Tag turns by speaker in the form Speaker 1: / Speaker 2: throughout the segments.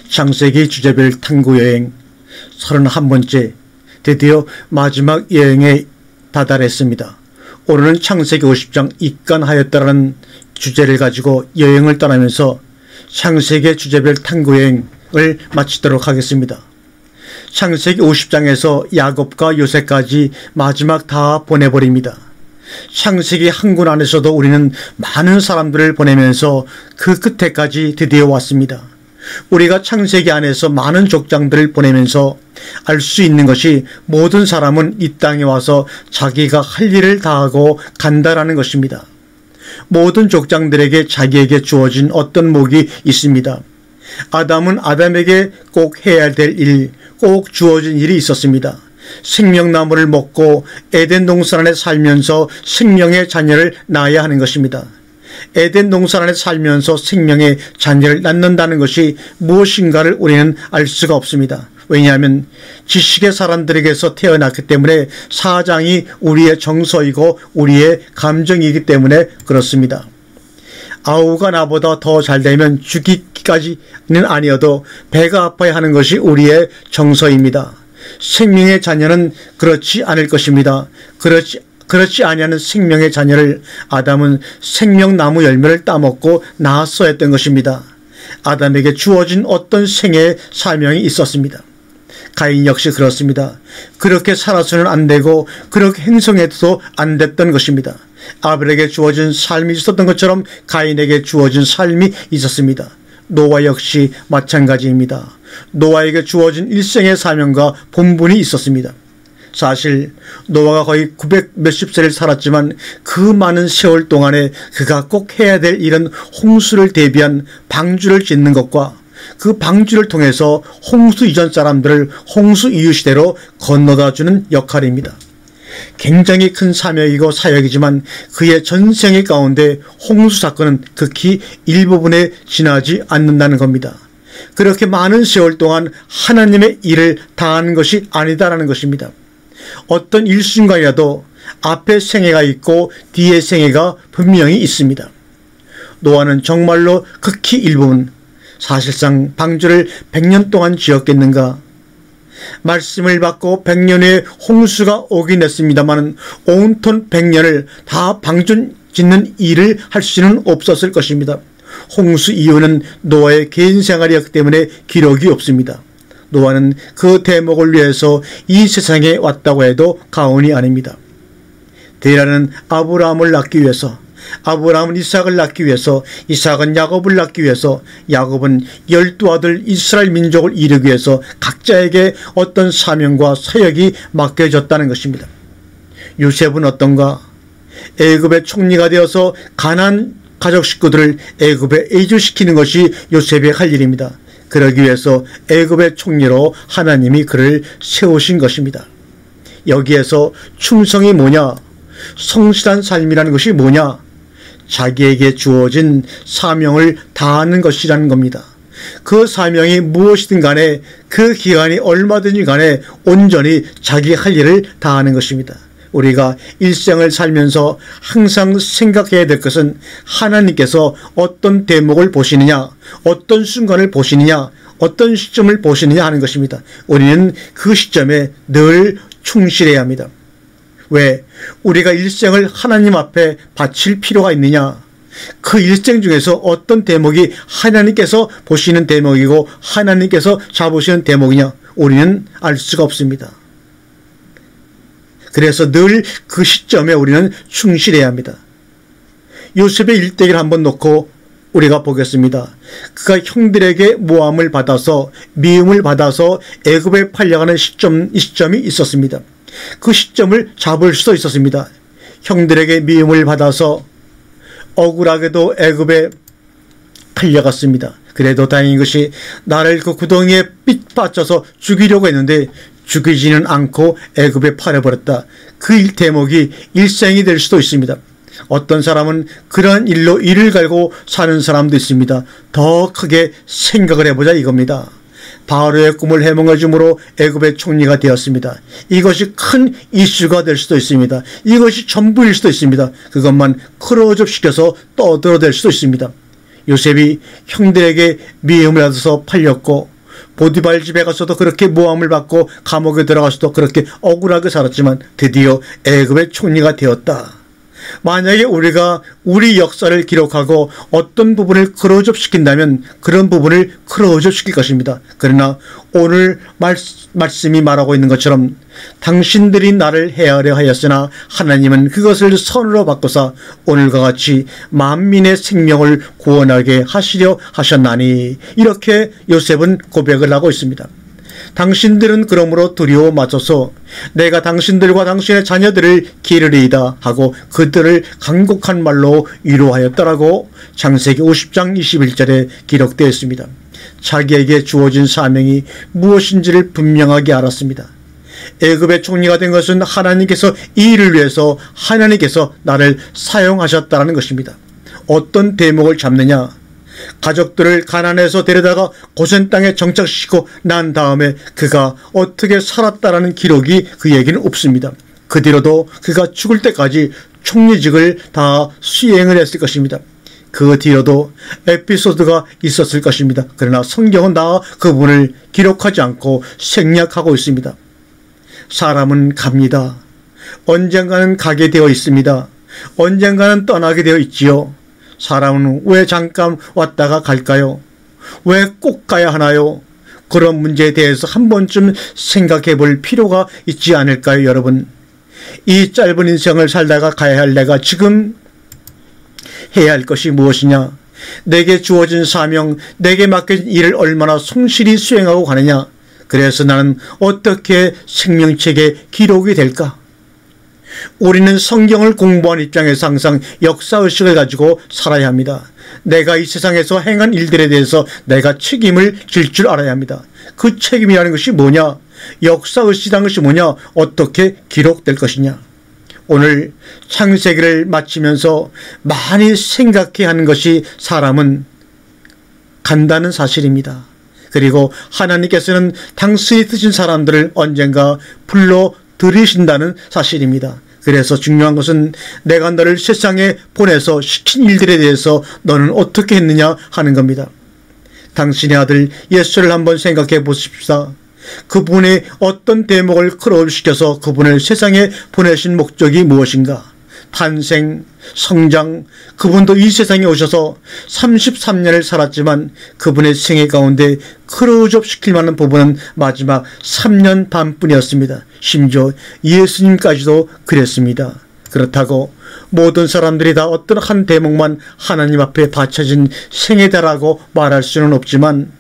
Speaker 1: 창세기 주제별 탐구여행 31번째, 드디어 마지막 여행에 다다랐습니다. 오늘은 창세기 50장 입간하였다라는 주제를 가지고 여행을 떠나면서 창세기 주제별 탐구여행을 마치도록 하겠습니다. 창세기 50장에서 야곱과 요셉까지 마지막 다 보내버립니다. 창세기 한 권 안에서도 우리는 많은 사람들을 보내면서 그 끝에까지 드디어 왔습니다. 우리가 창세기 안에서 많은 족장들을 보내면서 알 수 있는 것이 모든 사람은 이 땅에 와서 자기가 할 일을 다하고 간다라는 것입니다. 모든 족장들에게 자기에게 주어진 어떤 목이 있습니다. 아담은 아담에게 꼭 해야 될 일, 꼭 주어진 일이 있었습니다. 생명나무를 먹고 에덴 동산 안에 살면서 생명의 자녀를 낳아야 하는 것입니다. 에덴 동산 안에 살면서 생명의 자녀를 낳는다는 것이 무엇인가를 우리는 알 수가 없습니다. 왜냐하면 지식의 사람들에게서 태어났기 때문에 사장이 우리의 정서이고 우리의 감정이기 때문에 그렇습니다. 아우가 나보다 더 잘되면 죽이기까지는 아니어도 배가 아파야 하는 것이 우리의 정서입니다. 생명의 자녀는 그렇지 않을 것입니다. 그렇지 아니하는 생명의 자녀를 아담은 생명나무 열매를 따먹고 낳았어야 했던 것입니다. 아담에게 주어진 어떤 생애의 사명이 있었습니다. 가인 역시 그렇습니다. 그렇게 살아서는 안 되고 그렇게 행성해도 안 됐던 것입니다. 아벨에게 주어진 삶이 있었던 것처럼 가인에게 주어진 삶이 있었습니다. 노아 역시 마찬가지입니다. 노아에게 주어진 일생의 사명과 본분이 있었습니다. 사실 노아가 거의 900 몇십 세를 살았지만 그 많은 세월 동안에 그가 꼭 해야 될 일은 홍수를 대비한 방주를 짓는 것과 그 방주를 통해서 홍수 이전 사람들을 홍수 이후 시대로 건너다주는 역할입니다. 굉장히 큰 사명이고 사역이지만 그의 전생의 가운데 홍수 사건은 극히 일부분에 지나지 않는다는 겁니다. 그렇게 많은 세월 동안 하나님의 일을 다하는 것이 아니다라는 것입니다. 어떤 일순간이라도 앞에 생애가 있고 뒤에 생애가 분명히 있습니다. 노아는 정말로 극히 일부분, 사실상 방주를 100년 동안 지었겠는가? 말씀을 받고 100년 후에 홍수가 오긴 했습니다만 온통 100년을 다 방주 짓는 일을 할 수는 없었을 것입니다. 홍수 이후는 노아의 개인 생활이었기 때문에 기록이 없습니다. 노아는 그 대목을 위해서 이 세상에 왔다고 해도 과언이 아닙니다. 데라는 아브라함을 낳기 위해서, 아브라함은 이삭을 낳기 위해서, 이삭은 야곱을 낳기 위해서, 야곱은 12아들 이스라엘 민족을 이루기 위해서 각자에게 어떤 사명과 사역이 맡겨졌다는 것입니다. 요셉은 어떤가? 애굽의 총리가 되어서 가나안 가족 식구들을 애굽에 이주시키는 것이 요셉의 할 일입니다. 그러기 위해서 애굽의 총리로 하나님이 그를 세우신 것입니다. 여기에서 충성이 뭐냐? 성실한 삶이라는 것이 뭐냐? 자기에게 주어진 사명을 다하는 것이라는 겁니다. 그 사명이 무엇이든 간에 그 기간이 얼마든지 간에 온전히 자기 할 일을 다하는 것입니다. 우리가 일생을 살면서 항상 생각해야 될 것은 하나님께서 어떤 대목을 보시느냐, 어떤 순간을 보시느냐, 어떤 시점을 보시느냐 하는 것입니다. 우리는 그 시점에 늘 충실해야 합니다. 왜? 우리가 일생을 하나님 앞에 바칠 필요가 있느냐? 그 일생 중에서 어떤 대목이 하나님께서 보시는 대목이고 하나님께서 잡으시는 대목이냐? 우리는 알 수가 없습니다. 그래서 늘 그 시점에 우리는 충실해야 합니다. 요셉의 일대기를 한번 놓고 우리가 보겠습니다. 그가 형들에게 모함을 받아서 미움을 받아서 애굽에 팔려가는 시점이 있었습니다. 그 시점을 잡을 수도 있었습니다. 형들에게 미움을 받아서 억울하게도 애굽에 팔려갔습니다. 그래도 다행인 것이 나를 그 구덩이에 빗받쳐서 죽이려고 했는데 죽이지는 않고 애굽에 팔아버렸다. 그 일 대목이 일생이 될 수도 있습니다. 어떤 사람은 그러한 일로 이를 갈고 사는 사람도 있습니다. 더 크게 생각을 해보자 이겁니다. 바로의 꿈을 해몽해줌으로 애굽의 총리가 되었습니다. 이것이 큰 이슈가 될 수도 있습니다. 이것이 전부일 수도 있습니다. 그것만 클로즈업시켜서 떠들어댈 수도 있습니다. 요셉이 형들에게 미움을 받아서 팔렸고 보디발 집에 가서도 그렇게 모함을 받고 감옥에 들어가서도 그렇게 억울하게 살았지만 드디어 애굽의 총리가 되었다. 만약에 우리가 우리 역사를 기록하고 어떤 부분을 크로즈업시킨다면 그런 부분을 크로즈업시킬 것입니다. 그러나 오늘 말씀이 말하고 있는 것처럼 당신들이 나를 해하려 하였으나 하나님은 그것을 선으로 바꿔서 오늘과 같이 만민의 생명을 구원하게 하시려 하셨나니, 이렇게 요셉은 고백을 하고 있습니다. 당신들은 그러므로 두려워 맞서서 내가 당신들과 당신의 자녀들을 기르리이다 하고 그들을 간곡한 말로 위로하였더라고 창세기 50장 21절에 기록되어 있습니다. 자기에게 주어진 사명이 무엇인지를 분명하게 알았습니다. 애굽의 총리가 된 것은 하나님께서 이 일을 위해서 하나님께서 나를 사용하셨다는 것입니다. 어떤 대목을 잡느냐? 가족들을 가난해서 데려다가 고센 땅에 정착시키고 난 다음에 그가 어떻게 살았다라는 기록이 그에게는 없습니다. 그 뒤로도 그가 죽을 때까지 총리직을 다 수행을 했을 것입니다. 그 뒤로도 에피소드가 있었을 것입니다. 그러나 성경은 다 그분을 기록하지 않고 생략하고 있습니다. 사람은 갑니다. 언젠가는 가게 되어 있습니다. 언젠가는 떠나게 되어 있지요. 사람은 왜 잠깐 왔다가 갈까요? 왜 꼭 가야 하나요? 그런 문제에 대해서 한 번쯤 생각해 볼 필요가 있지 않을까요, 여러분? 이 짧은 인생을 살다가 가야 할 내가 지금 해야 할 것이 무엇이냐? 내게 주어진 사명, 내게 맡겨진 일을 얼마나 성실히 수행하고 가느냐? 그래서 나는 어떻게 생명책에 기록이 될까? 우리는 성경을 공부한 입장에서 항상 역사의식을 가지고 살아야 합니다. 내가 이 세상에서 행한 일들에 대해서 내가 책임을 질 줄 알아야 합니다. 그 책임이라는 것이 뭐냐? 역사의식이라는 것이 뭐냐? 어떻게 기록될 것이냐? 오늘 창세기를 마치면서 많이 생각해야 하는 것이 사람은 간다는 사실입니다. 그리고 하나님께서는 당신이 쓰신 사람들을 언젠가 불러 들이신다는 사실입니다. 그래서 중요한 것은 내가 너를 세상에 보내서 시킨 일들에 대해서 너는 어떻게 했느냐 하는 겁니다. 당신의 아들 예수를 한번 생각해 보십시오. 그분의 어떤 대목을 크로즈시켜서 그분을 세상에 보내신 목적이 무엇인가? 탄생, 성장, 그분도 이 세상에 오셔서 33년을 살았지만 그분의 생애 가운데 크로즈업 시킬 만한 부분은 마지막 3년 반뿐이었습니다. 심지어 예수님까지도 그랬습니다. 그렇다고 모든 사람들이 다 어떤 한 대목만 하나님 앞에 바쳐진 생애다라고 말할 수는 없지만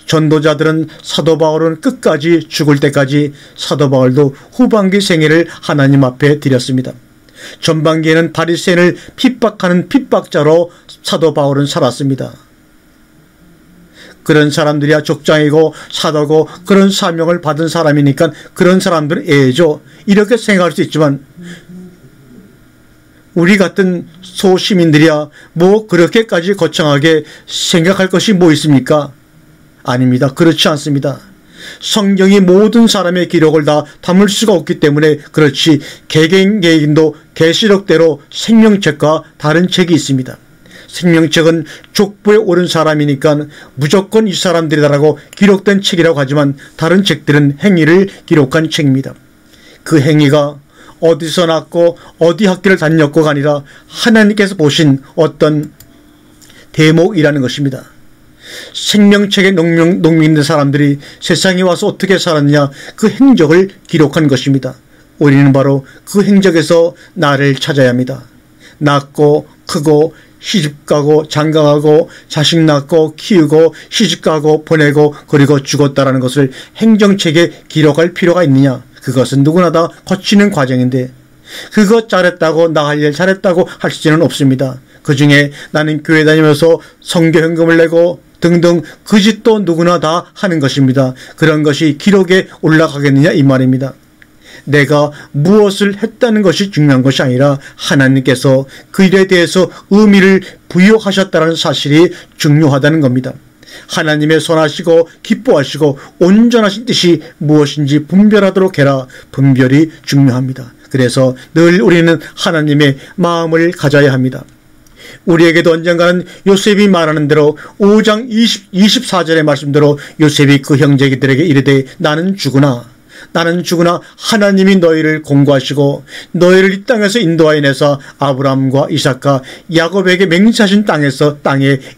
Speaker 1: 전도자들은 사도 바울은 끝까지 죽을 때까지 사도 바울도 후반기 생애를 하나님 앞에 드렸습니다. 전반기에는 바리새인을 핍박하는 핍박자로 사도 바울은 살았습니다. 그런 사람들이야 족장이고 사도고 그런 사명을 받은 사람이니까 그런 사람들은 애죠. 이렇게 생각할 수 있지만 우리 같은 소시민들이야 뭐 그렇게까지 거창하게 생각할 것이 뭐 있습니까? 아닙니다. 그렇지 않습니다. 성경이 모든 사람의 기록을 다 담을 수가 없기 때문에 그렇지 개개인도 계시록대로 생명책과 다른 책이 있습니다. 생명책은 족보에 오른 사람이니까 무조건 이 사람들이다라고 기록된 책이라고 하지만 다른 책들은 행위를 기록한 책입니다. 그 행위가 어디서 났고 어디 학교를 다녔고가 아니라 하나님께서 보신 어떤 대목이라는 것입니다. 생명책에 농민된 사람들이 세상에 와서 어떻게 살았느냐 그 행적을 기록한 것입니다. 우리는 바로 그 행적에서 나를 찾아야 합니다. 낳고 크고 시집가고 장가가고 자식 낳고 키우고 시집가고 보내고 그리고 죽었다라는 것을 행정책에 기록할 필요가 있느냐? 그것은 누구나 다 거치는 과정인데 그것 잘했다고 나 할 일 잘했다고 할 수는 없습니다. 그 중에 나는 교회 다니면서 선교 헌금을 내고 등등 그 짓도 누구나 다 하는 것입니다. 그런 것이 기록에 올라가겠느냐 이 말입니다. 내가 무엇을 했다는 것이 중요한 것이 아니라 하나님께서 그 일에 대해서 의미를 부여하셨다는 사실이 중요하다는 겁니다. 하나님의 선하시고 기뻐하시고 온전하신 뜻이 무엇인지 분별하도록 해라. 분별이 중요합니다. 그래서 늘 우리는 하나님의 마음을 가져야 합니다. 우리에게도 언젠가는 요셉이 말하는 대로 5장 24절의 말씀대로 요셉이 그 형제들에게 이르되 나는 죽으나 하나님이 너희를 공고하시고 너희를 이 땅에서 인도하여 내사 아브라함과 이삭과 야곱에게 맹세하신 땅에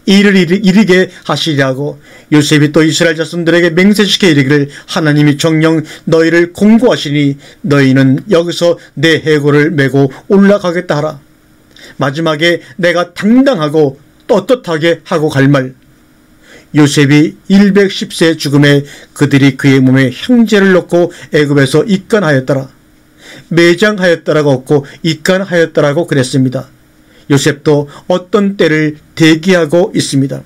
Speaker 1: 이르게 하시리라고 요셉이 또 이스라엘 자손들에게 맹세시켜 이르기를 하나님이 정녕 너희를 공고하시니 너희는 여기서 내 해골을 메고 올라가겠다 하라. 마지막에 내가 당당하고 떳떳하게 하고 갈 말. 요셉이 110세 죽음에 그들이 그의 몸에 형제를 넣고 애굽에서 입간하였더라. 매장하였더라가 없고 입간하였더라고 그랬습니다. 요셉도 어떤 때를 대기하고 있습니다.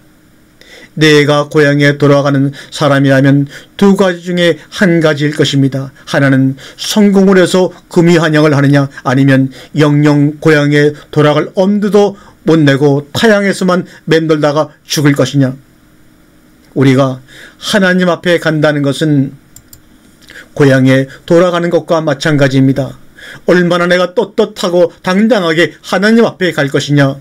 Speaker 1: 내가 고향에 돌아가는 사람이라면 두 가지 중에 한 가지일 것입니다. 하나는 성공을 해서 금이환영을 하느냐, 아니면 영영 고향에 돌아갈 엄두도 못 내고 타향에서만 맴돌다가 죽을 것이냐. 우리가 하나님 앞에 간다는 것은 고향에 돌아가는 것과 마찬가지입니다. 얼마나 내가 떳떳하고 당당하게 하나님 앞에 갈 것이냐.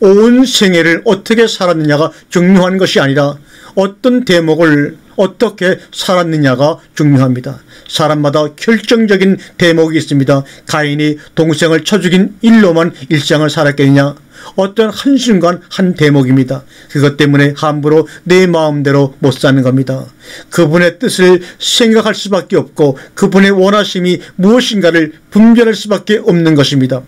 Speaker 1: 온 생애를 어떻게 살았느냐가 중요한 것이 아니라 어떤 대목을 어떻게 살았느냐가 중요합니다. 사람마다 결정적인 대목이 있습니다. 가인이 동생을 쳐 죽인 일로만 일상을 살았겠느냐. 어떤 한순간 한 대목입니다. 그것 때문에 함부로 내 마음대로 못 사는 겁니다. 그분의 뜻을 생각할 수밖에 없고 그분의 원하심이 무엇인가를 분별할 수밖에 없는 것입니다.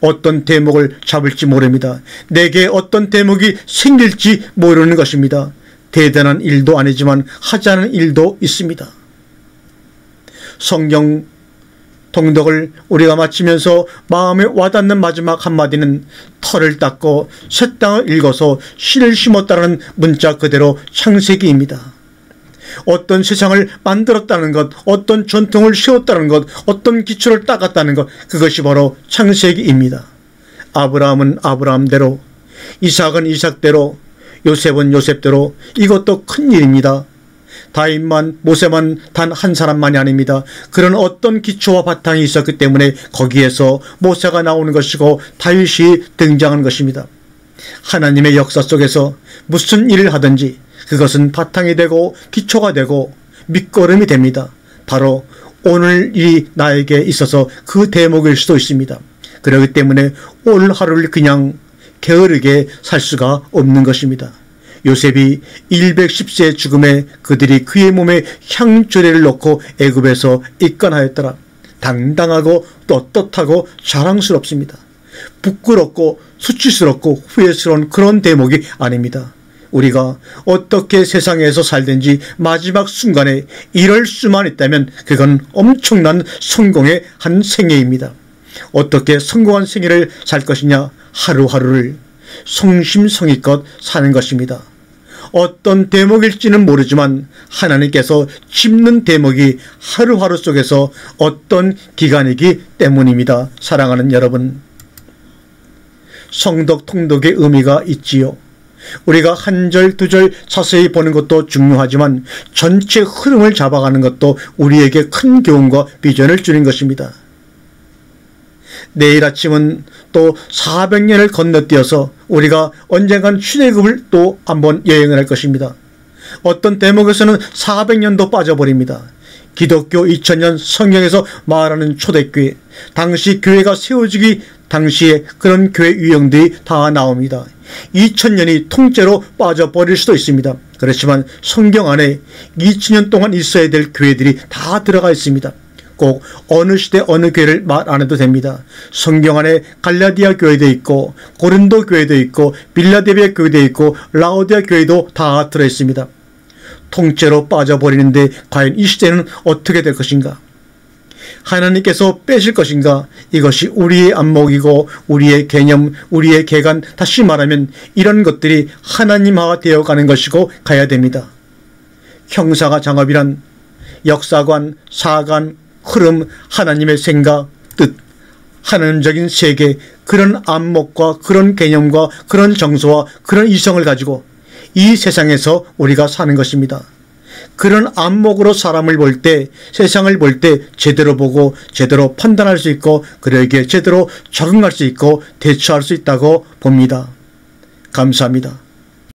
Speaker 1: 어떤 대목을 잡을지 모릅니다. 내게 어떤 대목이 생길지 모르는 것입니다. 대단한 일도 아니지만 하지 않은 일도 있습니다. 성경 통독을 우리가 마치면서 마음에 와닿는 마지막 한마디는 털을 닦고 새 땅을 읽어서 씨를 심었다는 문자 그대로 창세기입니다. 어떤 세상을 만들었다는 것, 어떤 전통을 세웠다는 것, 어떤 기초를 닦았다는 것, 그것이 바로 창세기입니다. 아브라함은 아브라함대로, 이삭은 이삭대로, 요셉은 요셉대로. 이것도 큰 일입니다. 다윗만 모세만 단 한 사람만이 아닙니다. 그런 어떤 기초와 바탕이 있었기 때문에 거기에서 모세가 나오는 것이고 다윗이 등장하는 것입니다. 하나님의 역사 속에서 무슨 일을 하든지 그것은 바탕이 되고 기초가 되고 밑거름이 됩니다. 바로 오늘이 나에게 있어서 그 대목일 수도 있습니다. 그렇기 때문에 오늘 하루를 그냥 게으르게 살 수가 없는 것입니다. 요셉이 110세 죽음에 그들이 그의 몸에 향조례를 넣고 애굽에서 입간하였더라. 당당하고 떳떳하고 자랑스럽습니다. 부끄럽고 수치스럽고 후회스러운 그런 대목이 아닙니다. 우리가 어떻게 세상에서 살든지 마지막 순간에 이럴 수만 있다면 그건 엄청난 성공의 한 생애입니다. 어떻게 성공한 생애를 살 것이냐. 하루하루를 성심성의껏 사는 것입니다. 어떤 대목일지는 모르지만 하나님께서 짚는 대목이 하루하루 속에서 어떤 기간이기 때문입니다. 사랑하는 여러분, 성덕 통독의 의미가 있지요. 우리가 한 절 두 절 자세히 보는 것도 중요하지만 전체 흐름을 잡아가는 것도 우리에게 큰 교훈과 비전을 주는 것입니다. 내일 아침은 또 400년을 건너뛰어서 우리가 언젠간 출애굽을 또 한번 여행을 할 것입니다. 어떤 대목에서는 400년도 빠져버립니다. 기독교 2000년 성경에서 말하는 초대교회, 당시 교회가 세워지기 당시에 그런 교회 유형들이 다 나옵니다. 2000년이 통째로 빠져버릴 수도 있습니다. 그렇지만 성경 안에 2000년 동안 있어야 될 교회들이 다 들어가 있습니다. 꼭 어느 시대 어느 교회를 말 안 해도 됩니다. 성경 안에 갈라디아 교회도 있고 고린도 교회도 있고 빌라델비아 교회도 있고 라오디아 교회도 다 들어있습니다. 통째로 빠져버리는데 과연 이 시대는 어떻게 될 것인가? 하나님께서 빼실 것인가? 이것이 우리의 안목이고 우리의 개념, 우리의 개관, 다시 말하면 이런 것들이 하나님화가 되어가는 것이고 가야 됩니다. 형사가 장업이란 역사관, 사관, 흐름, 하나님의 생각, 뜻, 하나님적인 세계, 그런 안목과 그런 개념과 그런 정서와 그런 이성을 가지고 이 세상에서 우리가 사는 것입니다. 그런 안목으로 사람을 볼 때, 세상을 볼 때 제대로 보고 제대로 판단할 수 있고 그에게 제대로 적응할 수 있고 대처할 수 있다고 봅니다. 감사합니다.